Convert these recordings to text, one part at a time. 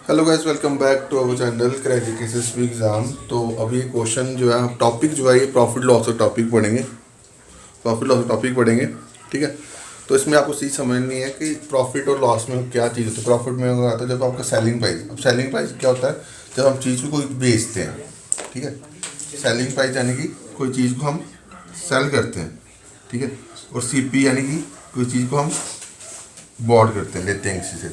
Hello guys, welcome back to our channel crack cases exam. तो अभी question जो है, टॉपिक जो है ये प्रॉफिट लॉस का टॉपिक पढ़ेंगे। प्रॉफिट लॉस का टॉपिक पढ़ेंगे, ठीक है। तो इसमें आपको चीज़ समझनी है कि प्रॉफिट और लॉस में क्या चीज़ होती है। प्रॉफिट में होगा आता है जब आपका सेलिंग प्राइस। अब सेलिंग प्राइस क्या होता है? जब हम चीज़ को कोई बेचते हैं, ठीक है। सेलिंग प्राइस यानी कि कोई चीज़ को हम सेल करते हैं, ठीक है। और सीपी यानी कि कोई चीज़ को हम बॉड करते हैं, लेते हैं किसी से,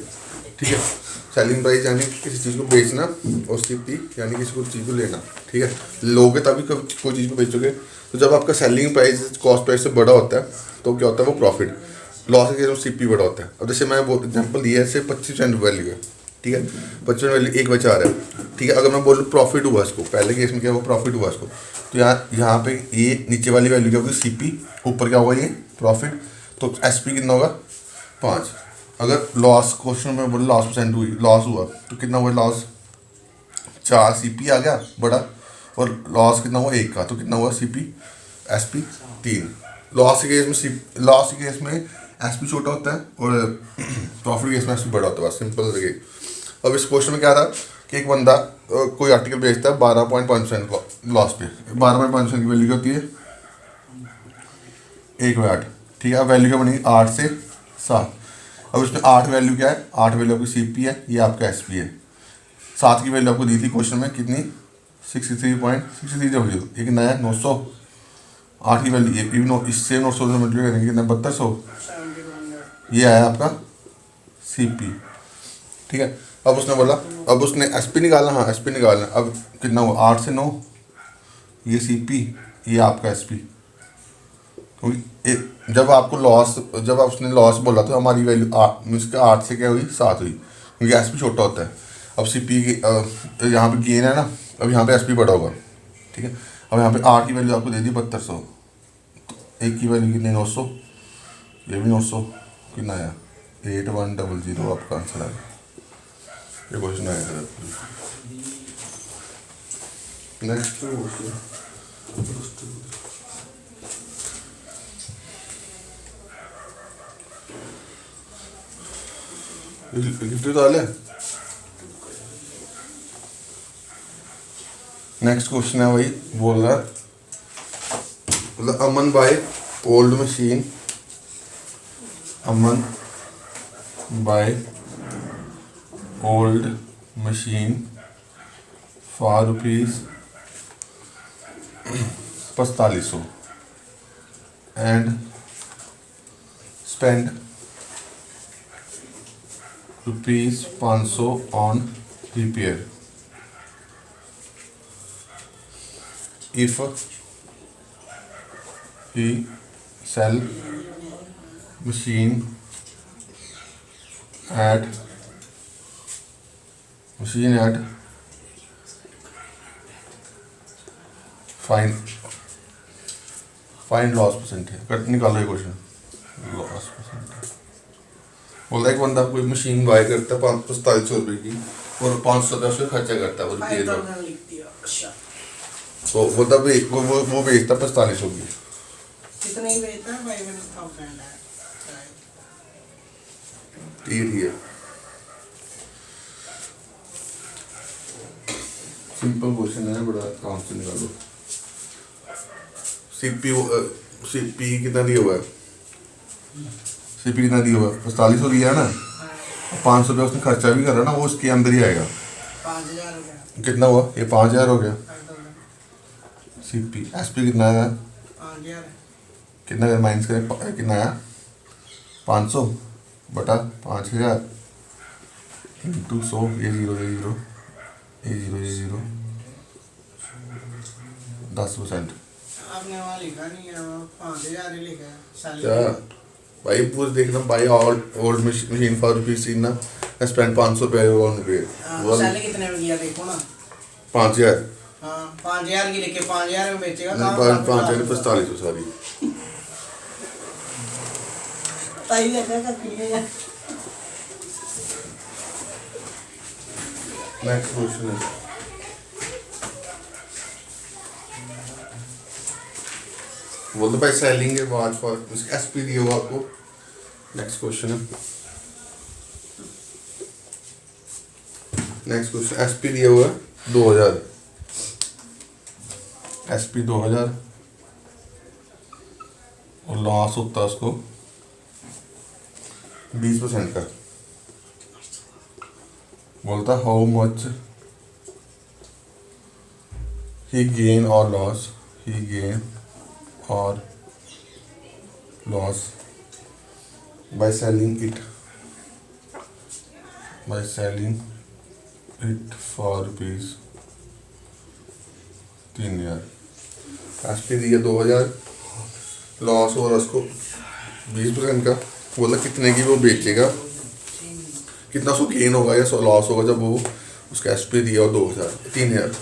ठीक है। सेलिंग प्राइस यानी किसी चीज़ को बेचना और सीपी यानी किसी को चीज़ को लेना, ठीक है। लोगे तभी कोई चीज़ को बेचोगे। तो जब आपका सेलिंग प्राइस कॉस्ट प्राइस से बड़ा होता है तो क्या होता है? वो प्रॉफिट। लॉस के केस सीपी बड़ा होता है। अब जैसे मैं वो एग्जाम्पल दिया है, 25% वैल्यू है, ठीक है। 25% वैल्यू एक बचा आ रहा है, ठीक है। अगर मैं बोलूँ प्रॉफिट हुआ इसको, पहले केस में क्या हुआ? प्रॉफिट हुआ इसको। तो यहाँ पे ये नीचे वाली वैल्यू क्या होगी? सीपी। ऊपर क्या होगा? ये प्रॉफिट। तो एसपी कितना होगा? 5। अगर लॉस क्वेश्चन में बोले लॉस परसेंट हुई, लॉस हुआ तो कितना हुआ लॉस? 4 सीपी आ गया बड़ा। और लॉस कितना हुआ? 1 का। तो कितना हुआ? CP SP 3। लॉस के केस में एसपी छोटा होता है और प्रॉफिट के केस में एसपी बड़ा होता है। बस सिंपल लगे। अब इस क्वेश्चन में क्या था कि एक बंदा कोई आर्टिकल बेचता है 12.5% लॉस पे। 12.5% की वैल्यू क्या होती है? 1/8, ठीक है। अब वैल्यू क्या बनेगी? 8 से 7। अब इसमें 8 वैल्यू क्या है? 8 वैल्यू आपकी सीपी है, ये आपका एसपी है। 7 की वैल्यू आपको दी थी क्वेश्चन में कितनी? 63.63 ये कितना है? 900। 8 की वैल्यू ये भी इससे 900 से मल्टीप्लाई करेंगे कितना? 7200। ये आया आपका सीपी, ठीक है। अब उसने बोला, अब उसने एसपी निकालना। हाँ, एसपी निकालना। अब कितना हुआ? 8 से 9, ये सीपी, ये आपका एसपी। जब आपको लॉस, जब आप उसने लॉस बोला तो हमारी वैल्यू 8 से क्या हुई? 7 हुई, क्योंकि एसपी छोटा होता है। अब सीपी यहाँ पे गेन है ना, अब यहाँ पे एसपी बड़ा होगा, ठीक है। अब यहाँ पे 8 की वैल्यू आपको दे दी 7200। तो एक की वैल्यू कितनी? 900। ये भी 900। कितना आया? 8100 आपका आंसर आया। ये क्वेश्चन आया। नेक्स्ट गिफ्ट तो है। नेक्स्ट क्वेश्चन है, वही बोल रहा है मतलब Aman buy old machine. Aman buy old machine for rupees 4500 and spend rupees 500 on repair. If he sell machine at find loss percent है। कट निकालो ये क्वेश्चन। लॉस परसेंट बोला एक बंदा कोई मशीन बाय करता है 4500 रुपये की और 500 रुपये उसका खर्चा करता है वो रिपेयर में। तो वो तब वो बेचता 4500 की। कितने ही बेचता है? 5,000 है। ठीक है, सिंपल क्वेश्चन है, बड़ा काम से निकालो। सीपी कितना दिया हुआ है? सीपी कितना दिया हुआ है? 4500 दिया है ना। 500 रुपये उसने खर्चा भी करा ना, वो उसके अंदर ही आएगा। 5,000 हो गया। कितना हुआ? ये 5000 हो गया। सीपी एसपी कितना आया? 5,000। कितना माइनस करें? कितना आया? 500 बटा 5000 इंटू 100। ये 0 10%। आपने वहाँ लिखा नहीं है, 5,000 ही लिखा है। क्या भाई पूरे देखना भाई, old machine for rupees in ना स्पेंड 500 रुपये ऑन रिपेयर। सैलरी कितने में किया देखो ना। 5000। हाँ, 5,000 की लिखे, 5,000 में बेचेगा। 5000 4500 सारी। नेक्स्ट क्वेश्चन है, वो तो भाई सेलिंग है वॉच फॉर एसपी दिया हुआ आपको। नेक्स्ट क्वेश्चन है, नेक्स्ट क्वेश्चन, एसपी दिया हुआ है 2000, एसपी 2000 और लॉस होता है उसको 20% का। बोलता हाउ मच ही गेन और लॉस, ही गेन और loss by selling it, by selling it for rupees 3000। SP दिया 2000, लॉस हो रहा उसको 20% का। बोला कितने की वो बेचेगा, कितना उसको गेन होगा या लॉस होगा जब वो उसका एसपी दिया हो 3000।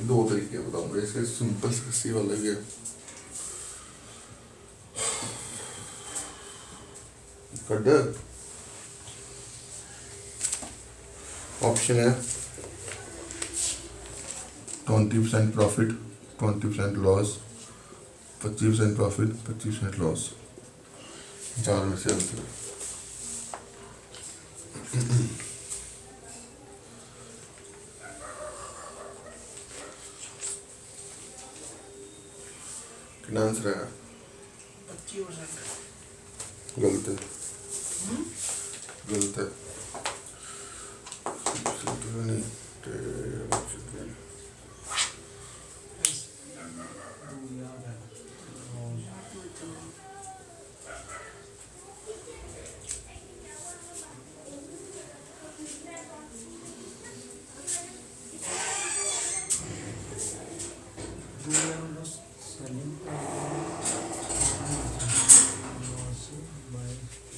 दो तरीके बताऊंगा इसके, सिंपल सी वाला भी है। ऑप्शन है 20% प्रॉफिट 20% लॉस, 25% प्रॉफिट 25% लॉस। चार में से आंसर कितना आंसर है? 25%। गलत है, गलत है। नहीं,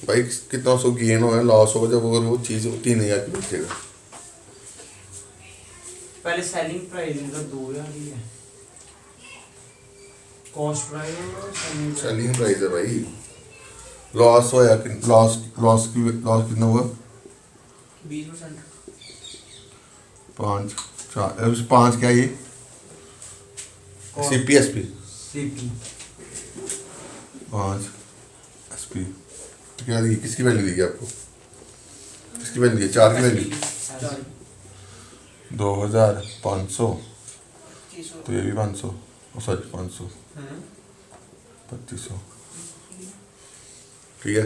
भाई कितना उसको गेन होगा लॉस होगा जब अगर वो चीज़ 3000 की बेचेगा। पहले सेलिंग प्राइस इनका 2000 ही है, कॉस्ट प्राइस और सेलिंग प्राइस है भाई। लॉस होया कि लॉस लॉस कितना हुआ? 20%। 5 4 5 क्या ये? CP SP CP 5 SP. तो क्या दी, किसकी वैल्यू दी आपको? किसकी वैल्यू दी? 4 की वैल्यू 2500, तो ये भी 500, सॉरी 500 2500। ठीक है,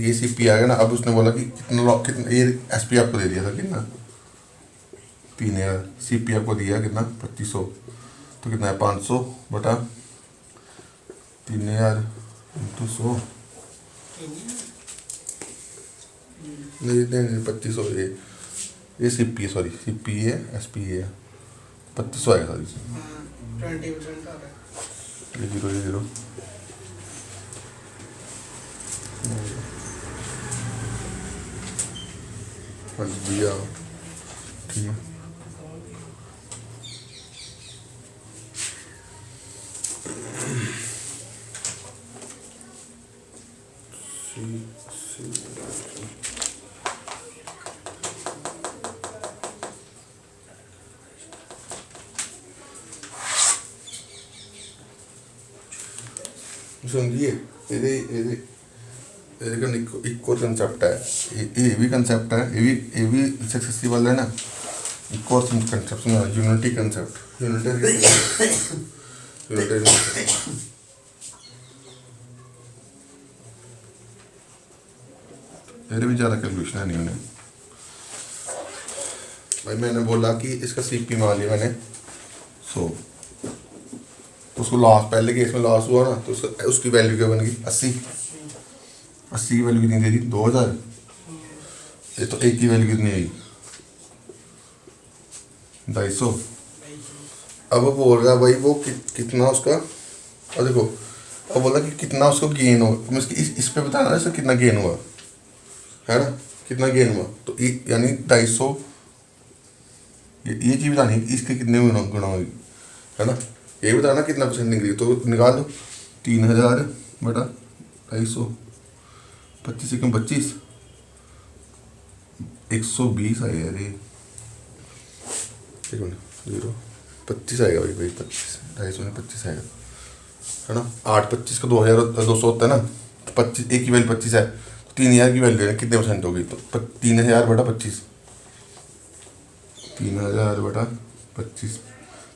ये सीपी आ गया ना। अब उसने बोला कि कितना ये एसपी आपको दे दिया था कितना? 3000। सीपी आपको दिया कितना? 2500। तो कितना है? 500 बटा 3000 इंटू 100। नहीं 2500। ये सीपी है, सॉरी सीपी है, एसपी है 2500 आएगा सॉरी। 20% का है। ये 0 दिया। ठीक है, समझिए ਇਹਦੇ ਕੋਲ ਇੱਕੋ ਕੰਸੈप्ट है। ये भी कंसेप्ट है, ये भी सक्सेसिबल है ना। एक और कंसेप्ट सुना, यूनिटी कंसेप्ट, यूनिटरी भी ज़्यादा कैलकुलेशन है नहीं उन्हें। भाई मैंने बोला कि इसका सीपी मान लिया मैंने 100, तो उसको लॉस, पहले केस में लॉस हुआ ना, तो उसकी वैल्यू क्या बन गई? 80 की वैल्यू कितनी दे दी? 2000। ये तो एक की वैल्यू कितनी आई? 250। अब वो बोल रहा है भाई वो कितना उसका, और देखो अब बोला कि कितना उसको गेन होगा। इस पे बताना है इसका कितना गेन हुआ है ना, कितना गेन हुआ। तो यानी 250, ये चीज़ बतानी है कि इसके कितने गुना होगी, है ना। यही बताना कितना परसेंट निकली, तो निकाल लो 3000 बटा 250, 25 एकम 25, 120 आएगा यार। ये 25 आएगा भाई 25, 250 में 25 आएगा, है ना। 8 25 का 2200 होता है ना। तो 25 एक की वैल्यू 25 है, 3000 की वैल्यू है, कितने परसेंट होगी? तो 3000 बटा 25, 3000 बटा 25,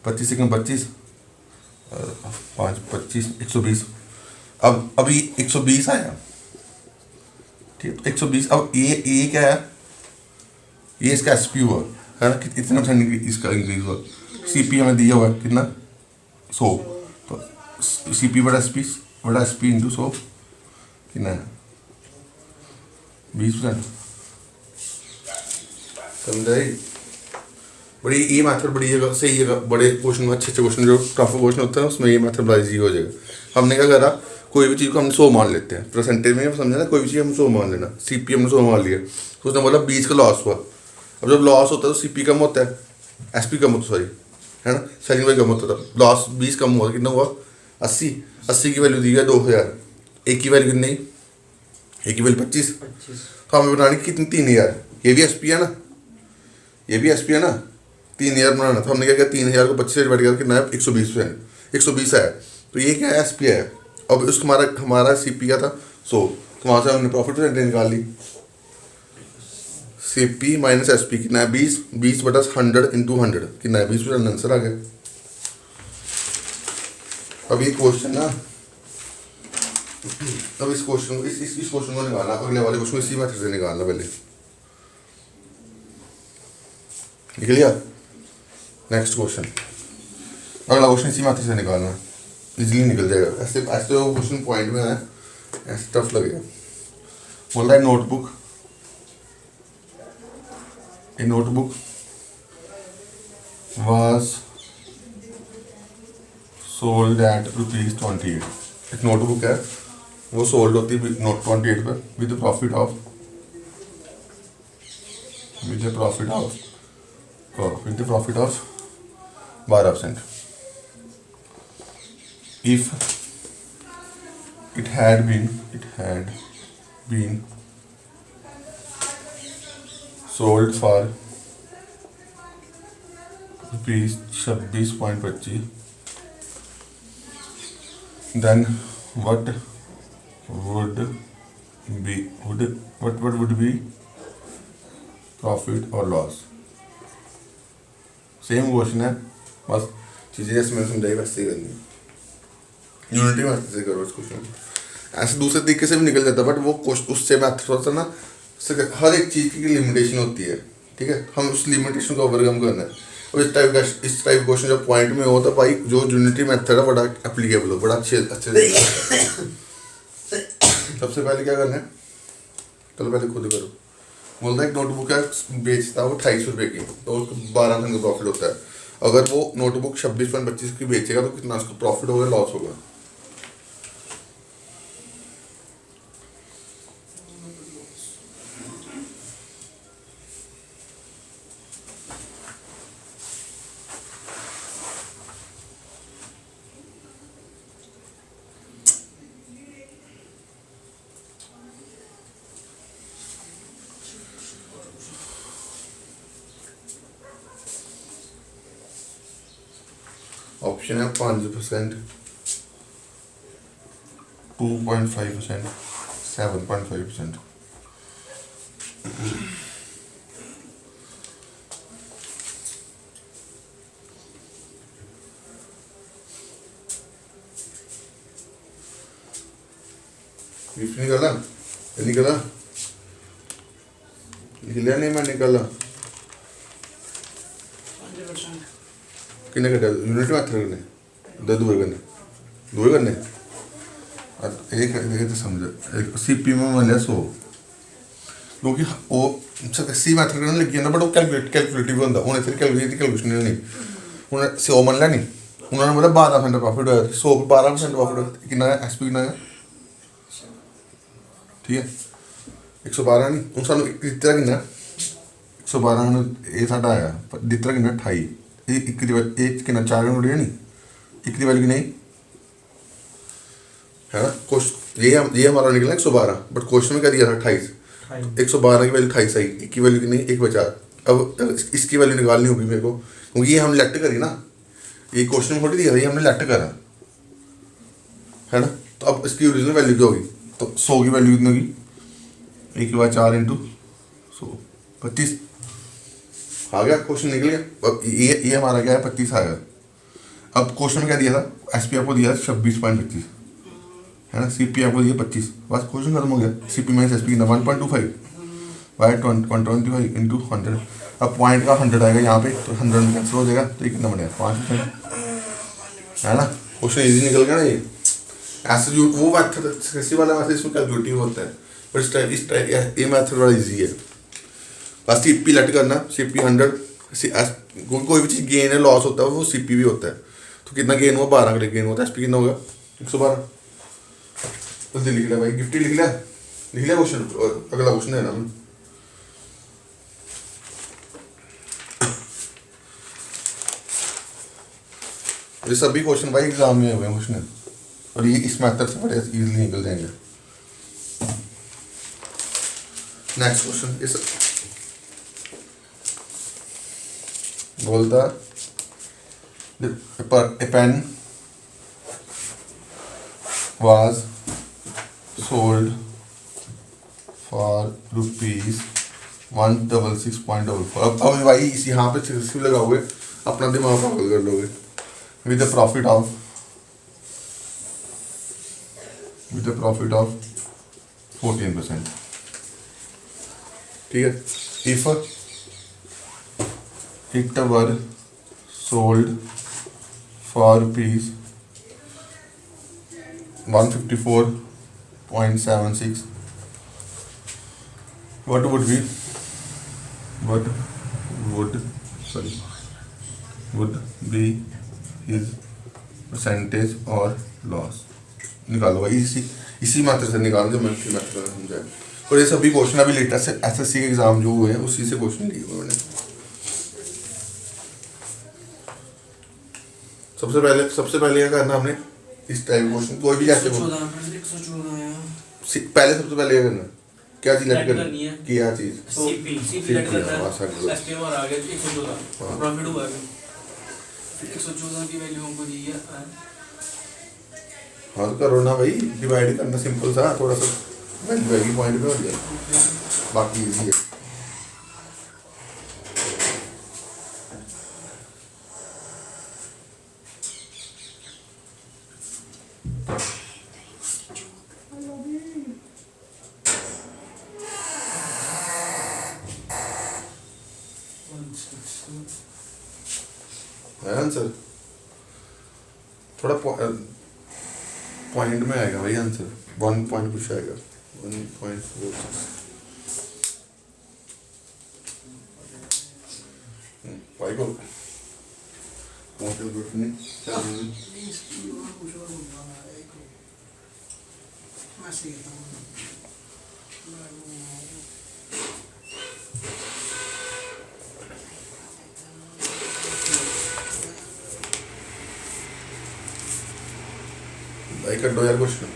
25 से कम 25 और 5 25 120। अब अभी 120 आया, ठीक है, तो 120। अब ये क्या है, ये इसका एस पी हुआ है ना, इतना परसेंट इसका इंक्रीज हुआ। सी पी हमें दिया हुआ है कितना, 100, तो सी पी बटा एस पी इंटू 100 कितना है, 20%। समझाई? बड़ी ये मैथड बड़ी जगह सही जगह, बड़े क्वेश्चन में अच्छे क्वेश्चन जो टफ क्वेश्चन होता है उसमें ये मैथड बड़ा ईजी हो जाएगा। हमने क्या करा, कोई भी चीज़ को हम 100 मान लेते हैं, परसेंटेज में समझा ना, कोई भी चीज़ हम 100 मान लेना। सी पी हमने 100 मान लिया, तो उसने बोला 20 का लॉस हुआ। अब जब लॉस होता है तो सी पी कम होता है, एस पी कम होता, सॉरी है ना, सेलिंग प्राइस कम होता था, लॉस 20 कम हुआ, कितना हुआ 80। 80 की वैल्यू दी है 2000, एक की वैल्यू कितनी, एक की वैल्यू 25। तो हमें बनानी कितनी, 3000। ये भी एस पी है ना, ये भी एस पी है ना, 3000 बनाना। तो हमने क्या किया, 3000 को 25 से डिवाइड करके कितना है, 120%, 120 है। तो ये क्या है, एस पी है। अब उसका हमारा सी पी का था 100, तो वहाँ से हमने प्रॉफिट परसेंटेज निकाल ली। C P minus S P कितना है, 20, 20 बटा 100 इंटू 100 कितना है, 20% आंसर आ गया। अब ये क्वेश्चन ना, अब इस क्वेश्चन को इस क्वेश्चन को निकालना, अगले वाले क्वेश्चन को इसी मेथड से निकालना। पहले निकल गया, नेक्स्ट क्वेश्चन, अगला क्वेश्चन इसी मेथड से निकालना, इजीली निकल जाएगा। ऐसे ऐसे तो क्वेश्चन पॉइंट में है, ऐसे टफ लगेगा। बोल रहा है notebook, A notebook was sold at ₹28। एक नोटबुक है, वो सोल्ड होती है नोट 28 पर with profit of 12%। if it had been sold for ₹26.25, then what would be profit और लॉस? सेम क्वेश्चन है, बस चीज़ें जैसे मैंने समझाई वैसे ही करनी है। यूनिटी मैथड से करो इस क्वेश्चन, ऐसे दूसरे तरीके से भी निकल जाता है, बट वो उससे मैथड होता है ना, हर एक चीज़ की लिमिटेशन होती है, ठीक है, हम उस लिमिटेशन को ओवरकम करना है। और इस टाइप क्वेश्चन जब पॉइंट में हो तो भाई जो यूनिटी मैथड है बड़ा एप्लीकेबल हो, बड़ा अच्छे सबसे पहले क्या करना है, चलो पहले खुद करो। बोलता है एक नोटबुक है, बेचता है वो 250 रुपये की, तो उसको 12% का प्रॉफिट होता है। अगर वो नोटबुक 26.25 की बेचेगा तो कितना उसको प्रॉफिट होगा, लॉस होगा? ऑप्शन है 5%, 2.5%, 7.5%। गिफ्ट निकाला, निकाला निकलिया नहीं, मैं निकाला 5%। किन्ने कटे यूनिट मैथड करने, दूर करने एक तो समझ, सी पी में मान लिया 100, क्योंकि वो सी मैथड करने लगी ना, बट वो कैलकुलेटिव होता, उन्हें फिर कैलकुलेशन नहीं, उन्हें 100 मान लिया नहीं, उन्होंने बोला 12% प्रॉफिट होया, 100 पर 12% प्रॉफिट कितना है, एस पी कितना है, ठीक है 112 नहीं, उन सानू दिता कितना 112 ये साडा आया, दिता कितना 28, एक कितना 4 उड़िया नहीं, एक की वैल्यू की नहीं है ना, ये हमारा निकला 112, बट क्वेश्चन में क्या दिया था 28, 112 की वैल्यू 28 आई, एक की वैल्यू की नहीं, एक बचा। अब इसकी वैल्यू निकालनी होगी मेरे को, क्योंकि ये हम लेट करी ना, ये क्वेश्चन में थोड़ी दिया था, ये हमने लेट करा है ना। तो अब इसकी ओरिजिनल वैल्यू क्या होगी, तो 100 की वैल्यू कितनी होगी 1 के बाद 4 इंटू 100 25 आ गया, क्वेश्चन निकल गया। अब ये हमारा क्या है, 25 आ गया। अब क्वेश्चन में क्या दिया था, एसपी आपको दिया 26.25 है ना, सीपी आपको दिया 25, बस क्वेश्चन खत्म हो गया। सीपी माइनस एसपी कितना 1.25 बाय 125 इंटू 100। अब पॉइंट का 100 आएगा यहाँ पे, तो 100 में कैंसिल हो जाएगा, तो ये कितना बनेगा 5% है ना। क्वेश्चन इजी निकल गया ना ये। ऐसे जो वो मैथड किसी वाला मैथड इसमें कैलकुलेटिव होता है, पर इस टाइप ये मैथड बड़ा इजी है। बस सीपी लेट करना, सीपी 100, कोई भी चीज़ गेन है लॉस होता है वो सीपी भी होता है। तो कितना गेन हुआ 12 का गेन होता है, एसपी कितना होगा 112। जल्दी लिख लिया भाई, गिफ्टी लिख लिया क्वेश्चन, अगला क्वेश्चन है ना। ये सभी क्वेश्चन भाई एग्जाम में हुए क्वेश्चन, और ये इस मेथड से बड़े इजीली निकल जाएंगे। नेक्स्ट क्वेश्चन इस बोलता a pen was sold for rupees 166.44। अब भाई इस यहाँ पे 60 लगाओगे, अपना दिमाग पागल कर लोगे। with a profit of 14%, ठीक है। if it were sold for rupees 154.76, what would be his percentage or loss। निकालो भाई, इसी मात्र से निकालो जो मैंने समझाया। और ये सभी क्वेश्चन अभी लेटेस्ट एसएससी के एग्जाम जो हुए हैं उसी से क्वेश्चन लिए हुए मैंने। सबसे पहले क्या करना हमने, इस टाइप क्वेश्चन कोई भी जैसे पहले सबसे पहले क्या करना, क्या चीज लेट करनी है, क्या चीज सीपी लेट करना है, एसपी और आ गया 114 प्रॉफिट हुआ है 114 की वैल्यू हमको दी है। हाँ तो करो ना भाई, डिवाइड करना सिंपल सा, थोड़ा सा वैल्यू आएगी पॉइंट पे हो जाए, बाकी इजी है। आंसर थोड़ा पॉइंट में आएगा भाई, आंसर 1 पॉइंट कुछ आएगा 1.46। भाई को भाई कर दो यार क्वेश्चन।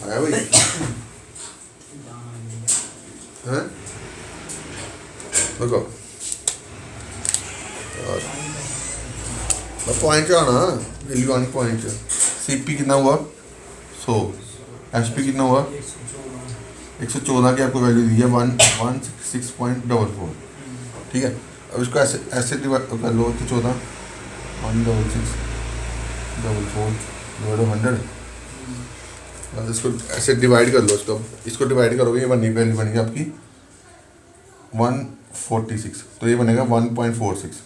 आया भाई हैं, देखो पॉइंट आना, वैल्यू आनी पॉइंट। सीपी कितना हुआ 100, एसपी कितना हुआ 114 की आपको वैल्यू दी है 116.44, ठीक है। अब इसको ऐसे ऐसे डिवाइड कर लो, तो 14 166.44 बस इसको ऐसे डिवाइड कर लो। इसको डिवाइड करोगे, ये वैल्यू बनेगी आपकी 146, तो ये बनेगा 1.46।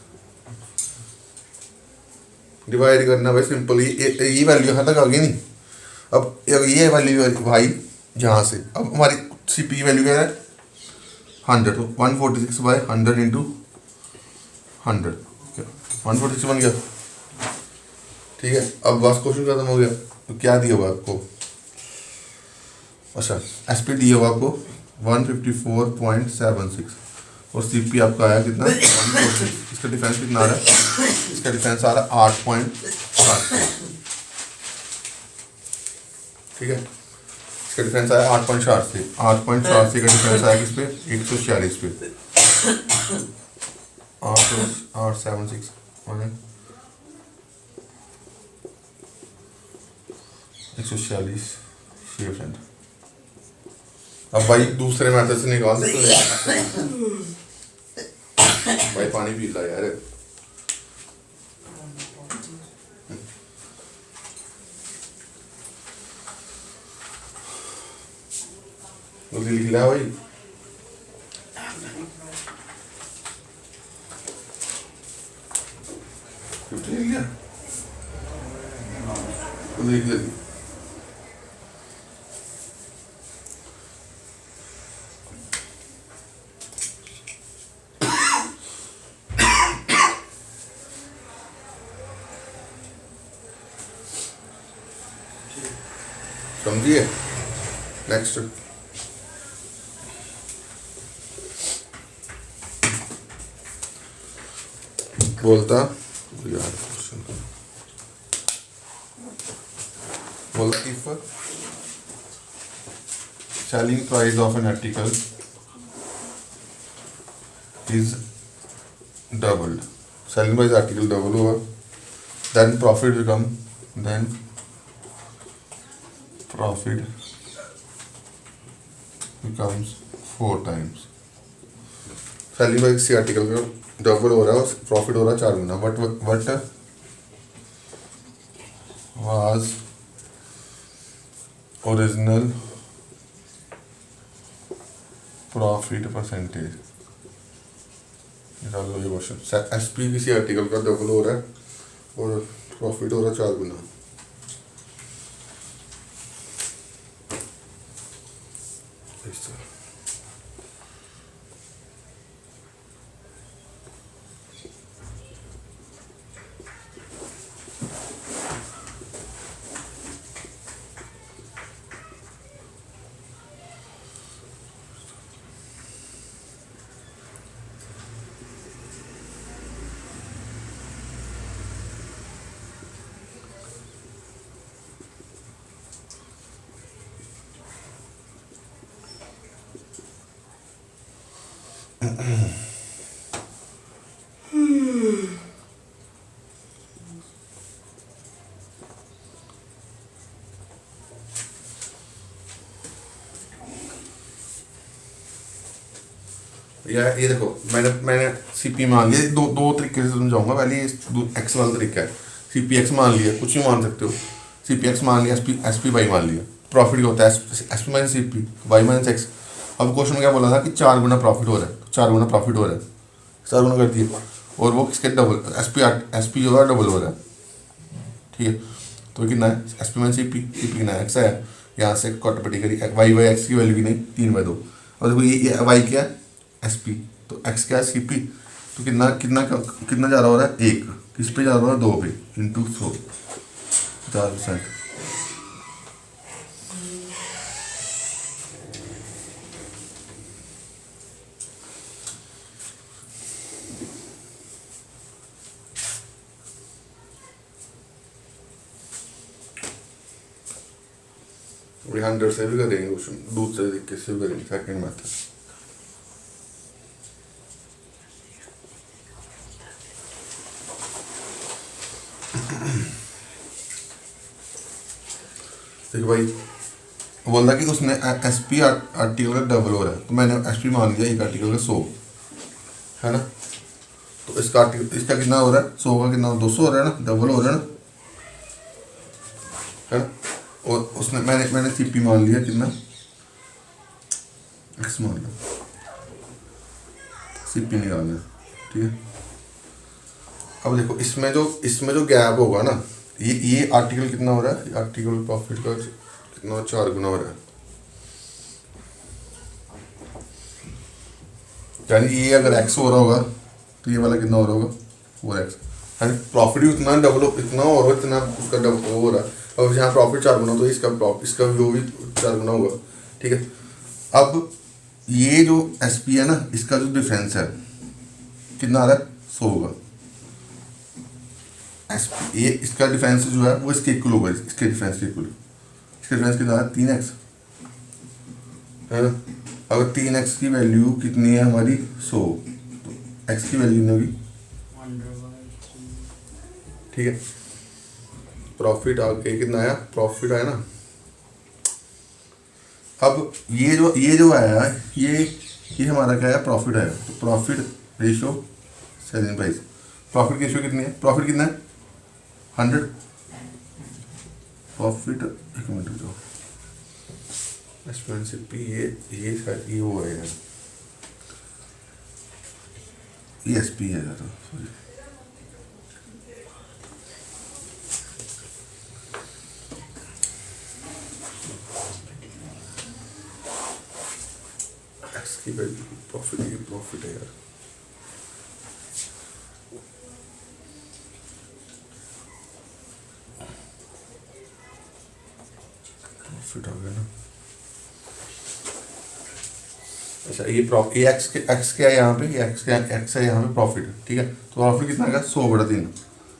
डिवाइड करना भाई सिंपल, ये वैल्यू यहाँ तक आ गई नहीं। अब ये वैल्यू भाई यहाँ से, अब हमारी सीपी वैल्यू क्या है 100, तो 146 बाय 100 इंटू 100 146 बन गया, ठीक है। अब बस क्वेश्चन खत्म हो गया। तो क्या दिया हुआ आपको, अच्छा एसपी दिया हुआ आपको 154.76 और सीपी आपका आया कितना 146। इसका डिफरेंस कितना आ रहा है, इसका डिफरेंस आ रहा है 8.7, ठीक है। इसका डिफरेंस आया 8.86, 8.86 का डिफरेंस आया किस पे 146 पे 8.876 146 6%। अब भाई दूसरे मेथड से निकाल सकते हो भाई, पानी पी ला यार। जल्दी लिख लिया भाई। लिख लिया लिख लिया। समझिए। नेक्स्ट बोलता यार बोलता if selling price of an article is doubled, selling price article double हुआ, then profit becomes 4 times। Selling price किसी आर्टिकल का डबल हो रहा है, प्रॉफिट हो रहा है 4 गुना। What was original profit percentage. ये क्वेश्चन, एसपी किसी आर्टिकल का डबल हो रहा है और प्रॉफिट हो रहा है 4 गुना। यार ये देखो, मैंने सीपी मान लिया। दो तरीके से समझाऊंगा। पहले एक्स वाला तरीका है, सीपी एक्स मान लिया, कुछ भी मान सकते हो। सीपी एक्स मान लिया, एसपी वाई मान लिया। प्रॉफिट क्या होता है, SP minus CP Y minus X. अब क्वेश्चन में क्या बोला था कि 4 गुना प्रॉफिट हो रहा है, 4 गुना प्रॉफिट हो रहा है, 4 गुना कर दिए, और वो किसके डबल, एसपी जो है डबल हो रहा है। ठीक है, तो कितना है एसपी माइनस सीपी कितना है, एक्स है। यहाँ से कटपटी करी, वाई एक्स की वैल्यू की नहीं 3/2। और देखो ये वाई क्या है एसपी, तो एक्स क्या है सीपी। तो कितना कितना कितना ज़्यादा हो रहा है, 1 किस पे ज़्यादा हो रहा है, 2 पे इंटू 100 50%। अभी 100 से भी करेंगे क्वेश्चन, दूसरे तरीके से भी करेंगे, सेकंड मेथड। देखो भाई, बोल रहा कि उसने एसपी आर्टिकल का डबल हो रहा है, तो मैंने एसपी मान लिया एक आर्टिकल का 100 है ना। तो इसका इसका कितना हो रहा है, 100 का कितना 200 हो रहा है ना, डबल हो रहा है ना। और उसने मैंने सीपी मान लिया कितना, एक्स मान लिया, सीपी निकालना है। ठीक है, अब देखो इसमें जो गैप होगा ना, ये आर्टिकल कितना हो रहा है, आर्टिकल प्रॉफिट का कितना 4 गुना हो रहा है। यानी ये अगर एक्स हो रहा होगा तो ये वाला कितना हो रहा होगा 4x। यानी प्रॉफिट भी उतना डबल इतना और इतना उसका डबल हो रहा है। अब यहाँ प्रॉफिट 4 गुना, तो इसका वो भी 4 गुना होगा। ठीक है, अब ये जो एसपी है ना, इसका जो डिफरेंस है कितना आ रहा है, 100 होगा। ये इसका डिफरेंस जो है वो इसके इक्वल होगा, इसके डिफरेंस के इक्वल। इसका डिफरेंस कितना है 3x। है ना। अगर 3x की वैल्यू कितनी है हमारी 100, तो x की वैल्यू कितनी होगी, 1/3। ठीक है। प्रॉफिट आगे कितना आया, प्रॉफिट आया ना। अब ये जो आया ये हमारा क्या है, प्रॉफिट आया। तो profit ratio selling price, profit ratio कितनी है, प्रॉफिट कितना है 100। प्रॉफिट एक मिनट रुको, एक्सपेंसिव पी ये वो है यार, ये एस पी है यार, सॉरी। एक्स की वैल्यू प्रॉफिट है यार, प्रॉफिट हो गया ना। अच्छा ये एक्स क्या है यहाँ पे, ये एक्स है यहाँ पे प्रॉफिट, ठीक है। तो प्रॉफिट कितना आएगा 100/3।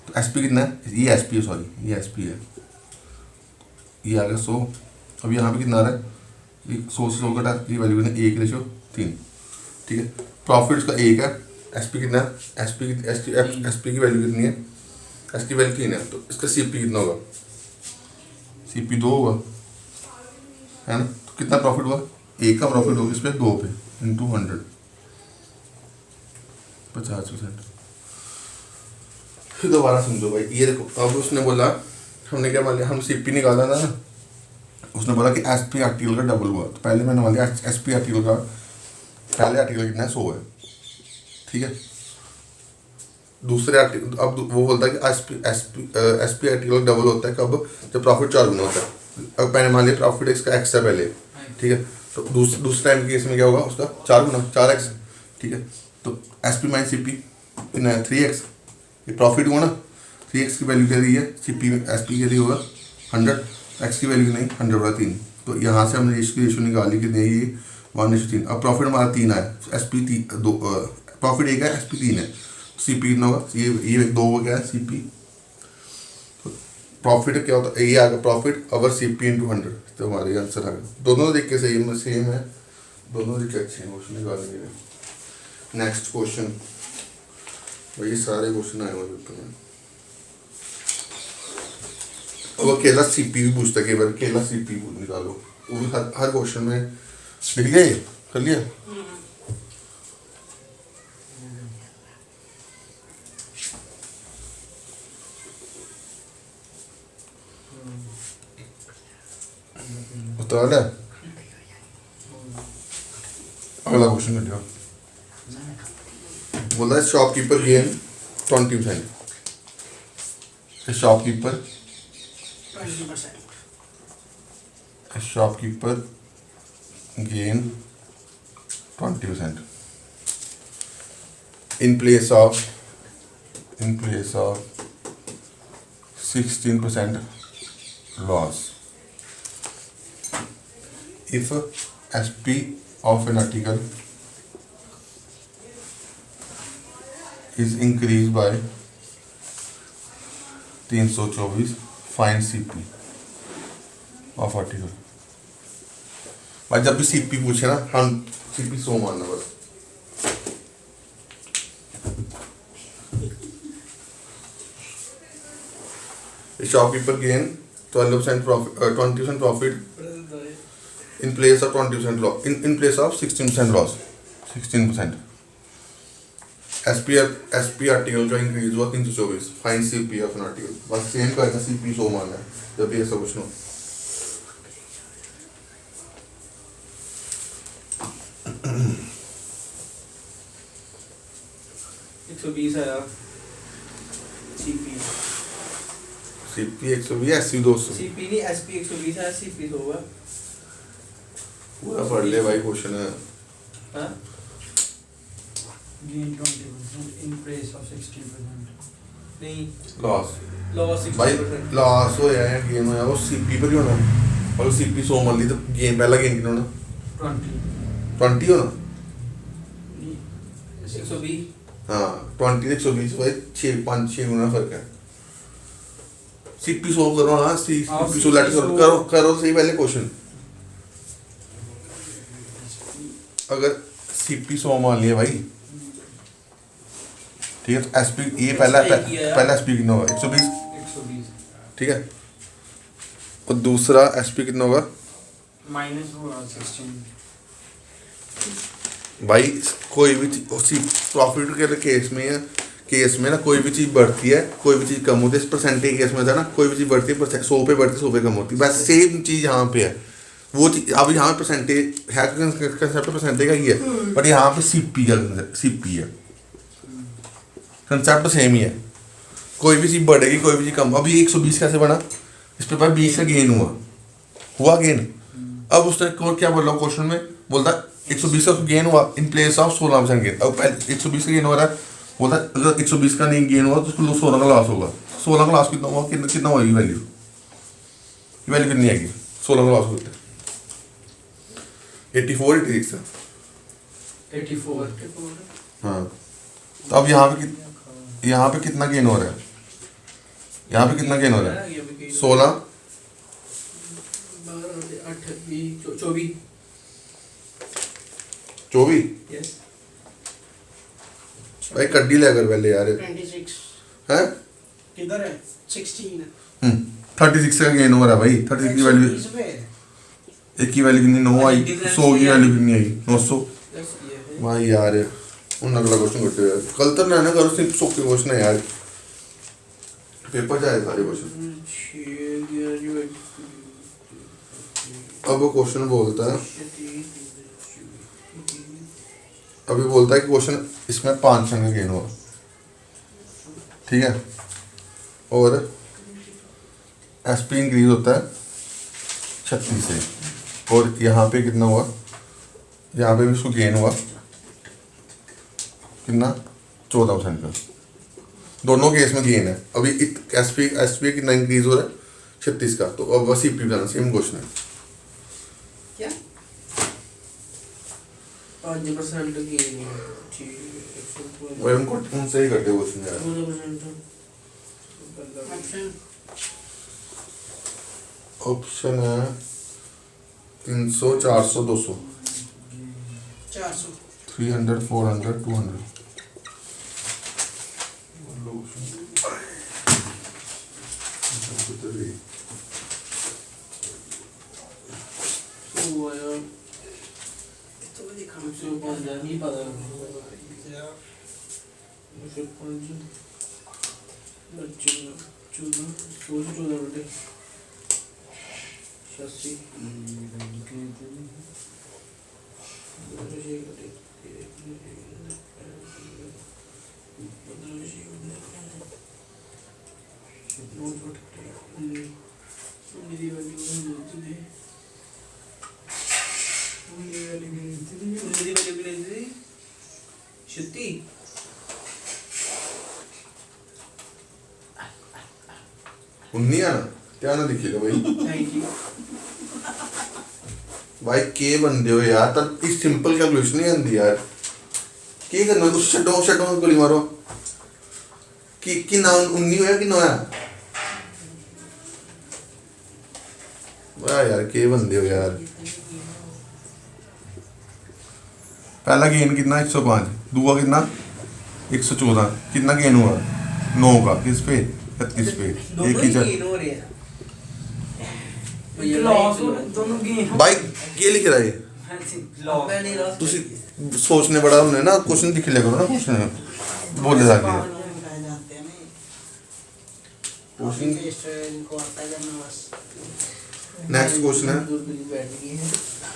तो एस पी कितना है, ये एस पी है, सॉरी ये एस पी है, ये आ गया 100। अब यहाँ पे कितना आ रहा है, ये 100 से 100 कटा, ये वैल्यू कितना 1/3, ठीक है। प्रॉफिट इसका 1 है, एस पी कितना है, एस पी की वैल्यू कितनी है, एस की वैल्यू 3 है। तो इसका सी पी कितना होगा, सी पी 2 होगा, है ना। तो कितना प्रॉफिट हुआ, 1 का प्रॉफिट होगा इस पर 2 पे इंटू 100, 50%। फिर दोबारा समझो भाई, ये देखो। अब उसने बोला, हमने क्या मान लिया, हम सीपी निकाला था ना, उसने बोला कि एस पी आर्टिकल का डबल हुआ। तो पहले मैंने मान लिया एस पी आर्टिकल का, पहले आर्टिकल कितना है 100 है, ठीक है। दूसरे आर्टिकल, अब वो बोलता है कि एस पी आर्टिकल डबल होता है कब, जब प्रॉफिट 4 गुना होता है। अब मैंने मान लिया प्रॉफिट इसका एक्स है पहले, ठीक है। तो दूसरे टाइम केस में क्या होगा, उसका 4 गुना 4x, ठीक है। तो S P minus C P कितना है 3x, ये प्रॉफिट हुआ ना। 3x की वैल्यू क्या दी है, सी पी एस पी के लिए होगा 100, एक्स की वैल्यू नहीं 100/3। तो यहाँ से हमने इसकी रेशो निकाली कि नहीं ये 1:3। अब प्रॉफिट हमारा 3 आया, एस पी 2, प्रॉफिट 1 है, एस पी 3 है, सी पी कितना होगा, ये 2 हो गया सी पी। प्रॉफिट क्या होता है, ये आ गया प्रॉफिट अवर सी पी इंटू 100। तो हमारे आंसर आ गया। दोनों देख के सेम है, दोनों देख के अच्छे हैं क्वेश्चन निकालने के लिए। नेक्स्ट क्वेश्चन, वही सारे क्वेश्चन आए हुए पेपर में। अब अकेला सी पी भी पूछता है, केवल अकेला सी पी निकालो, वो भी हर क्वेश्चन में लिख गए, कर लिया। उतार लिया। अगला क्वेश्चन कर लिया। बोला है shopkeeper gain 20%, shopkeeper gain 20% in place of 16% loss if SP of an article is increased by 324, find CP of article। भाई जब भी सीपी पूछे ना, हम सीपी 100 मानना बस। Shopkeeper gain 20% profit in place of 20% loss, in place of 16% loss, 16%। SP article का increase हुआ 324, fine CP of an article. बस सेम का है, CP 100 मानना है जब भी ऐसा कुछ ना। 120 आया सीपी 120, SC 200। सीपी नहीं एसपी 120 आया, सीपी 100 है। पूरा पढ़ ले भाई, क्वेश्चन है। हां gain 20% in place of 16%। नहीं, लॉस भाई, 60%। लॉस हो या गेन हो या वो सीपी पर ही होना। और सीपी 100 मान ली तो गेन पहला गेन कितना होना, 20 होना। 120 हाँ 20 से 120 भाई 5-6 गुना फर्क है। सीपी 100 करो, हाँ सीपी 100 लेट करो सही पहले क्वेश्चन। अगर CP 100 मान लिया भाई, ठीक है, तो SP ये पहला SP कितना होगा 120, 120 ठीक है, और दूसरा SP कितना होगा माइनस हुआ 16। भाई। कोई भी चीज प्रॉफिट के केस में ना कोई भी चीज़ बढ़ती है, कोई भी चीज़ कम होती है। इस परसेंटेज केस में था ना, कोई भी चीज़ बढ़ती है 100 पे बढ़ती है 100 पे कम होती है, बस सेम चीज़ यहाँ पे है। वो चीज़ अब यहाँ पे परसेंटेज है, कंसेप्ट परसेंटेज का ही है, बट यहाँ पे CP का CP है, कंसेप्ट सेम ही है। कोई भी चीज़ बढ़ेगी कोई भी चीज़ कम। अभी 120 कैसे बढ़ा, इस पे 20 का गेन हुआ गेन। अब उसने क्या बोल रहा क्वेश्चन में, बोलता 120 का गेन हुआ इन प्लेस ऑफ 16% गेन। अब पहले 120 का गेन हो रहा है, बोलता अगर 120 का नहीं गेन हुआ तो उसको 16 का लॉस होगा। 16 का लॉस कितना हुआ, कितना होगी वैल्यू कितनी आएगी 16 का लॉस होता है 84 86 84। हाँ। तो अब यहाँ पे कितना गेन हो रहा है, यहाँ पे कितना गेन हो रहा है 16 24। यस भाई कड्डी ले कर पहले यार 26 है। किधर है 16 36 का गेन हो रहा है भाई। 36 की वैल्यू, 120 पे एक की वैल्यू कितनी 9 आई, 100 की वैल्यू कितनी आई 900। भाई यार उन अगला क्वेश्चन करते यार, कल तक ना करो सिर्फ सौ के क्वेश्चन है यार, पेपर जाए सारे क्वेश्चन। अब वो क्वेश्चन बोलता है, अभी बोलता है कि क्वेश्चन इसमें 5% का गेन हुआ, ठीक है, और SP इंक्रीज होता है 36 से, और यहाँ पे कितना हुआ, यहाँ पे भी उसको गेन हुआ कितना 14% का। दोनों केस में गेन है। अभी SP कितना इंक्रीज हो रहा है 36 का, तो अब बस CP का सेम क्वेश्चन है। क्या 5% गेन है, ठीक है, वो उनको उनसे ही करते क्वेश्चन यार। 14% ऑप्शन है 300 400 200 400 300 400 200। वो यार तो देखा मुझे नहीं पता मुझे 5 14 बेटे 86 शुद्धि उन्नी आना क्या ना दिखेगा भाई। थैंक यू भाई के बंदे हो यार, तब इस सिंपल कैलकुलेशन नहीं आती यार। के करना उस शटों गोली मारो कि ना 19 होया कि 9 होया। वाह यार के बंदे हो यार। पहला गेन कितना 105, दूसरा कितना 114, कितना गेन हुआ 9 का, किस पे 36 पे, एक ही चल। हो रहे हैं लॉस दोनों गेन भाई ये लिख रहा है तुसी सोचने बड़ा हमने ना क्वेश्चन दिख लिया करो ना, क्वेश्चन बोले जाके जाते हैं क्वेश्चन। इनको आता है करना बस। नेक्स्ट क्वेश्चन है, बैठ गई है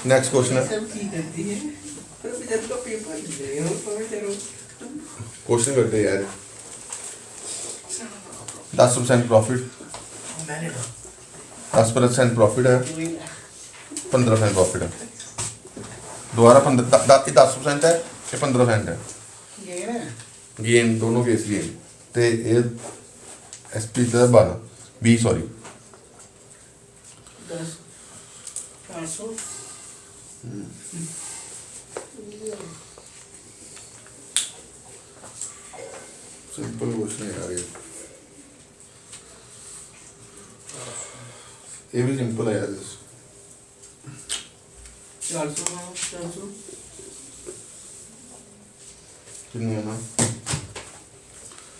नेक्स्ट क्वेश्चन है, सब की करती है पर अभी जब का पेपर दे हो तो करो क्वेश्चन करते हैं यार। 10% प्रॉफिट, मैंने 10% प्रॉफिट है, 15% प्रॉफिट है। दोबारा 10% है ये 15% है गेन है गेन, दोनों केस गेन। तो ये SP 20 सॉरी 10 400 सिंपल क्वेश्चन है यार ये भी सिंपल है यार। 400 400 कितनी है ना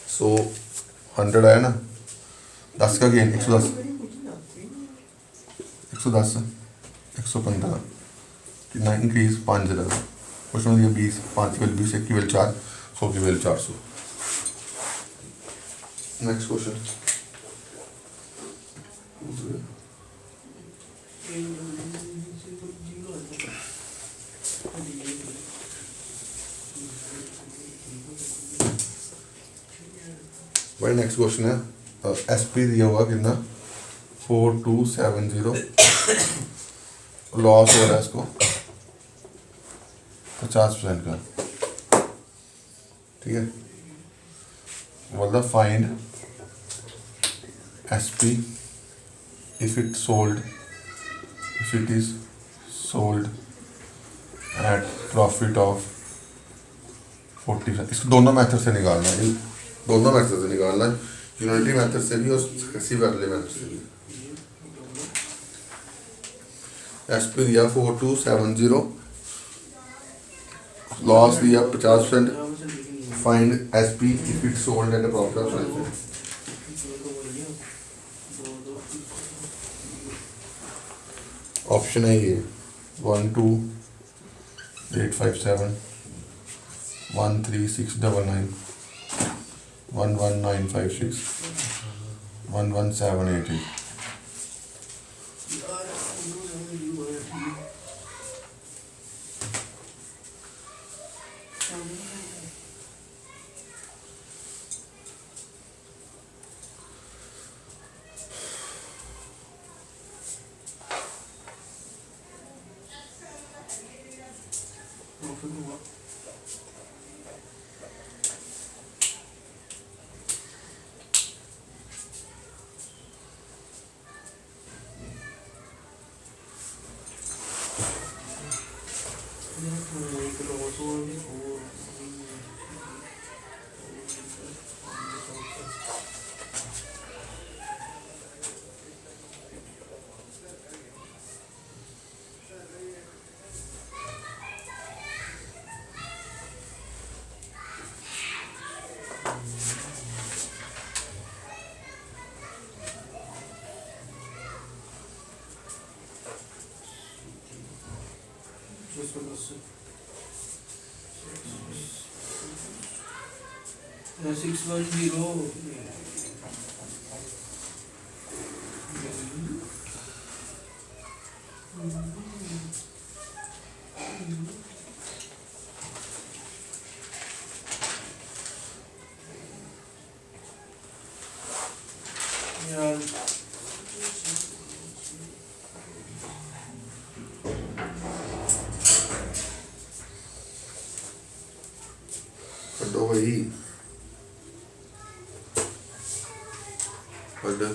100 आया ना 10 का गेन 110 115 कितना इंक्रीज 5 जगह क्वेश्चन दिया 20 5 की वैल्यू 20 1 की वैल्यू 4 100 की वैल्यू 400 नेक्स्ट क्वेश्चन भाई नेक्स्ट क्वेश्चन है एसपी दिया हुआ कितना 4270 लॉस हो रहा है इसको 50% का ठीक है बोलता find SP if it is sold at profit of 40%। इसको दोनों मेथड से निकालना है दोनों मेथड से निकालना है यूनिटी मेथड से भी और सक्सेसिव वाले मेथड से भी। एसपी दिया 4270 लॉस दिया 50%। Find SP if it sold at a profit of 40%। Option है ये 12857 13699 11956 11788। सिक्स वन जीरो यार दो वही ऑर्डर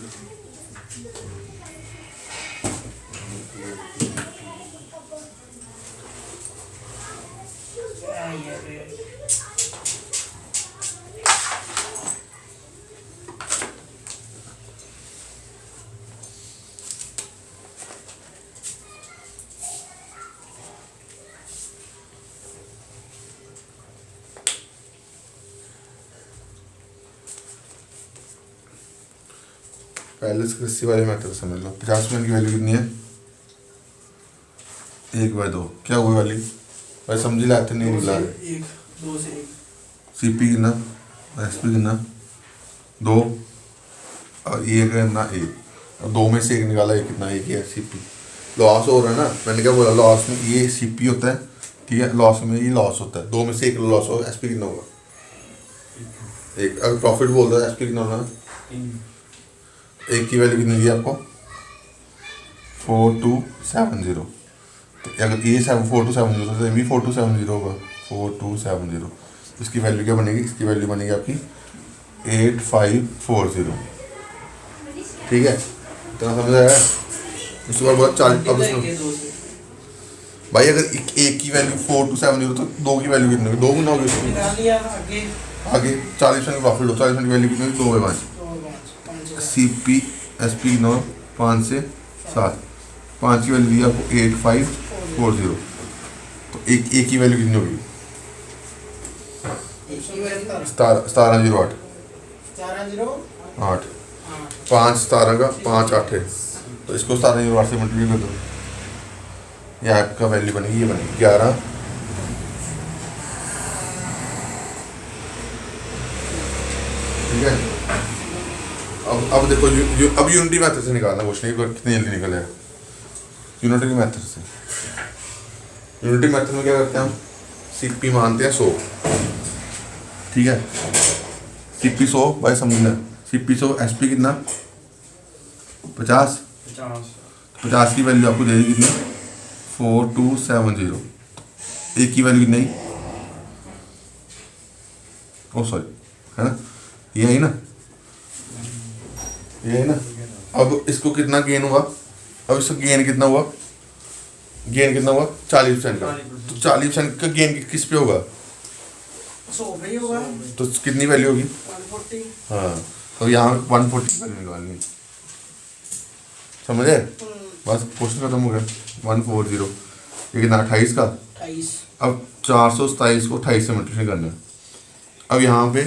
पहले से किसी वाले मैटर समझ लो 50% की वैल्यू कितनी है 1/2 क्या हुई वाली भाई समझ लाते नहीं निकला एक दो से एक सीपी कितना एसपी कितना 2 और ये कितना 1 और 2 में से 1 निकाला ये कितना 1 है सीपी लॉस हो रहा है ना मैंने क्या बोला लॉस में ये सीपी होता है ठीक है लॉस में ये लॉस होता है 2 में से 1 लॉस होगा एसपी कितना होगा 1 अगर प्रॉफिट बोल रहा है एसपी कितना होगा 1 की वैल्यू कितनी दी आपको 4270 तो अगर ये 4270 तो ये भी 4270 होगा 4270 इसकी वैल्यू क्या बनेगी इसकी वैल्यू बनेगी आपकी 8540 ठीक है इतना समझ आया इसके बाद बहुत 40 अब इसमें भाई अगर एक की वैल्यू 4270 तो 2 की वैल्यू कितनी होगी 2 गुना होगी उसकी आगे 40% प्रॉफिट हो 40% की वैल्यू कितनी होगी 2/5 CP SP 9 5 से 7 5 की वैल्यू दी आपको 8540 तो एक की वैल्यू कितनी होगी 1708 8 5 17 का 5 8 है, तो इसको 1708 से मल्टीप्लाई कर दो, ये आपका वैल्यू बनेगी, ये बनेगी 11। ठीक है, अब देखो अब यूनिटी मेथड से निकालना क्वेश्चन, कितनी जल्दी निकलेगा यूनिटी मेथड से। यूनिटी मेथड में क्या करते हैं हम, सीपी मानते हैं 100, ठीक है, सीपी 100 भाई समझना, सीपी 100 एसपी कितना 50 की वैल्यू आपको दे दी कितनी 4270, एक की वैल्यू कितनी, ओ सॉरी है ना, ये है ना, ये है ना। अब इसको कितना गेन हुआ, अब इसको गेन कितना हुआ, 40% का, तो 40% का गेन किस पे होगा, 100 पे ही होगा, तो कितनी वैल्यू होगी, 140। हाँ, तो यहाँ 140 वैल्यू निकालनी, समझे, बस क्वेश्चन खत्म हो गया। 140 ये कितना 28 का, 28। अब 427 को 28 से मल्टीप्लाई करना है। अब यहाँ पे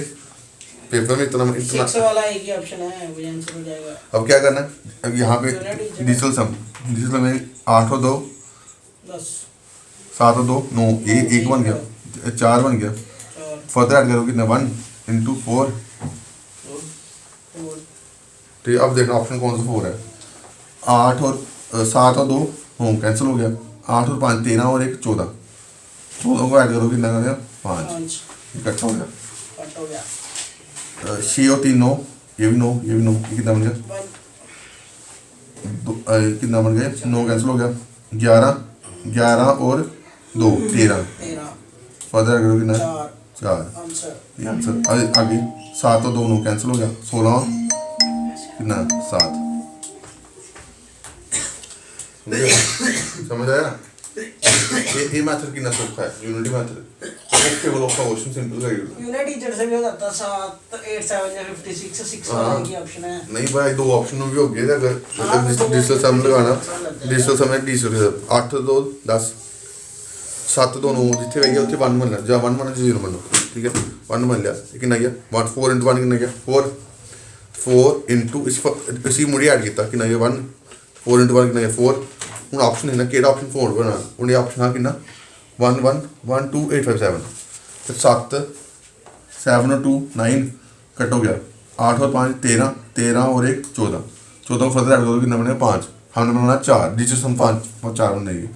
पेपर में इतना 6 वाला एक ही ऑप्शन है, वो आंसर हो जाएगा। अब क्या करना है, अब यहाँ पे डिजिटल सम में 8 और 2 10, 7 और 2 9, एक बन गया, 4 बन गया, फर्दर ऐड करो कितना 1 इंटू 4, ठीक है। अब देखना ऑप्शन कौन सा 4 है, 8 और 7 और 2 कैंसिल हो गया, 8 और 5 13 और 1 14 को ऐड करो कितना करेगा 5, इकट्ठा हो गया, कट हो गया, 6 और 3 9, ये भी 9 ये भी 9, ये कितना बन गया, कितना बन गया 9 कैंसिल हो गया, 11 और 2 13, 13, फर्दर ऐड करो कितना 4, आंसर। ये आंसर। आगे 7 और 2 9 कैंसिल हो गया, 16 और कितना 7, समझ आया। ये मेथड कितना सौखा है, यूनिटी मेथड, केवल आपका क्वेश्चन सिंपल कर दिया। यूनिट टीचर से भी हो जाता 7 8 7 या 56 6 वाला एक ही ऑप्शन है। नहीं भाई, 2 ऑप्शन में भी हो गए अगर डिजिटल सम लगाना, डिजिटल सम है डिजिटल 8 2 10 7 2 9 जिथे गई उत्थे 1 बनना, ਜਾਂ 1 बनना 0 बनना, ठीक है 1 बन लिया, लेकिन नहीं है 1 4 into 1 कितना गया 4 into इसी मुड़ी ऐड किया कि नहीं 1 4 into 1 कितना गया 4, ਹੁਣ ऑप्शन है ना केड़ा ऑप्शन 4 बना, उन्हें ऑप्शन आ कितना 1 1 1 2 8 5 7, फिर 7 7 और 2 9 कट हो गया, 8 और 5 13 13 और 1 14 को फर्दर ऐड करो कितना बनेगा 5, हमने बनाना 4 डिजिटल सम 5 और 4 बनेगी,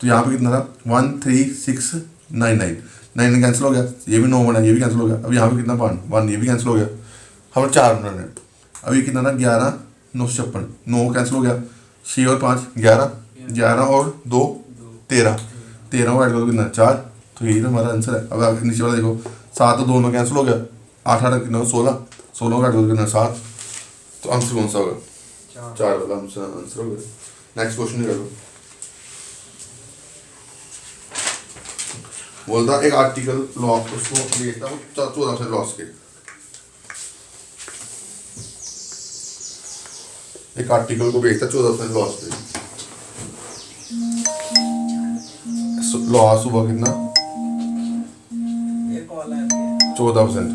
तो यहाँ पे कितना था 1 3 6 9 9 9 कैंसिल हो गया, ये भी 9 बना, ये भी कैंसिल हो गया, अब यहाँ पे कितना 1 ये भी कैंसिल हो गया, हमें 4 बनाना है। अब ये कितना था 11 956 9 कैंसिल हो गया, 6 और 5 11 और 2 13 को ऐड करो कितना 4, तो यही तो हमारा आंसर है। अब नीचे वाला देखो 7 और 2 में कैंसिल हो गया, 8 8 कितना 16 को ऐड करो कितना 7, तो आंसर कौन सा होगा 4 वाला आंसर होगा। नेक्स्ट क्वेश्चन करो, बोलता एक आर्टिकल लॉस, उसको देखता हूँ 14% लॉस के, एक आर्टिकल को बेचता 14% लॉस पे, लॉस हुआ कितना 14%,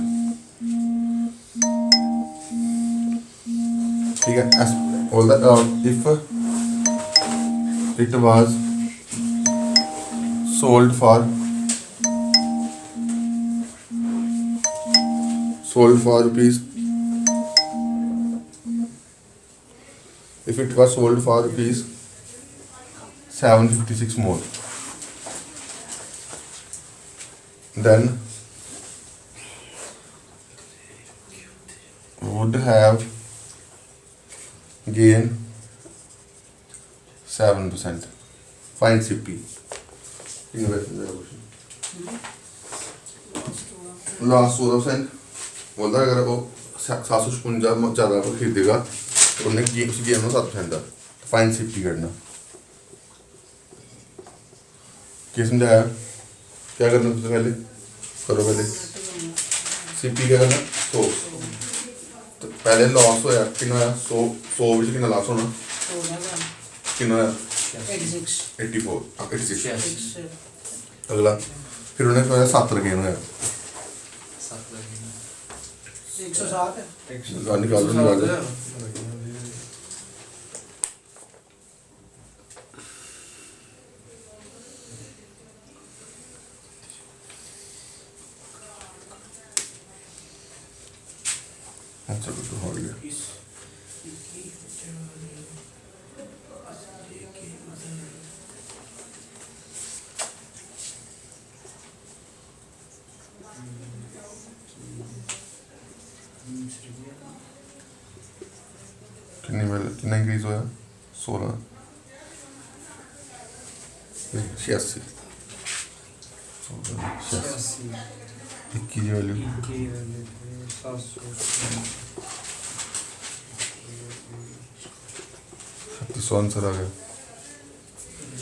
ठीक है। If it was sold for rupees, if it was sold for rupees 756 more, then would have gained 7%. Find CP. Last 14% बोलता है अगर वो 756 ज़्यादा को खरीदेगा तो उन्हें उस गेम में 7% था, फाइन CP करना। क्या समझाया, क्या करना सबसे पहले करो, पहले CP क्या करना 100, तो पहले लॉस होया कितना होया 100 विच कितना लॉस होना कितना होया 86। अगला फिर उन्हें 7 गेन होया 107 है। निकाल लो निकाल लो। चलो तो हो गया। कितना इंक्रीज हुआ? 16 86 की वैल्यू 36 आंसर आ गया।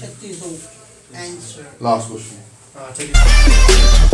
36 आंसर। Last question. हाँ चलिए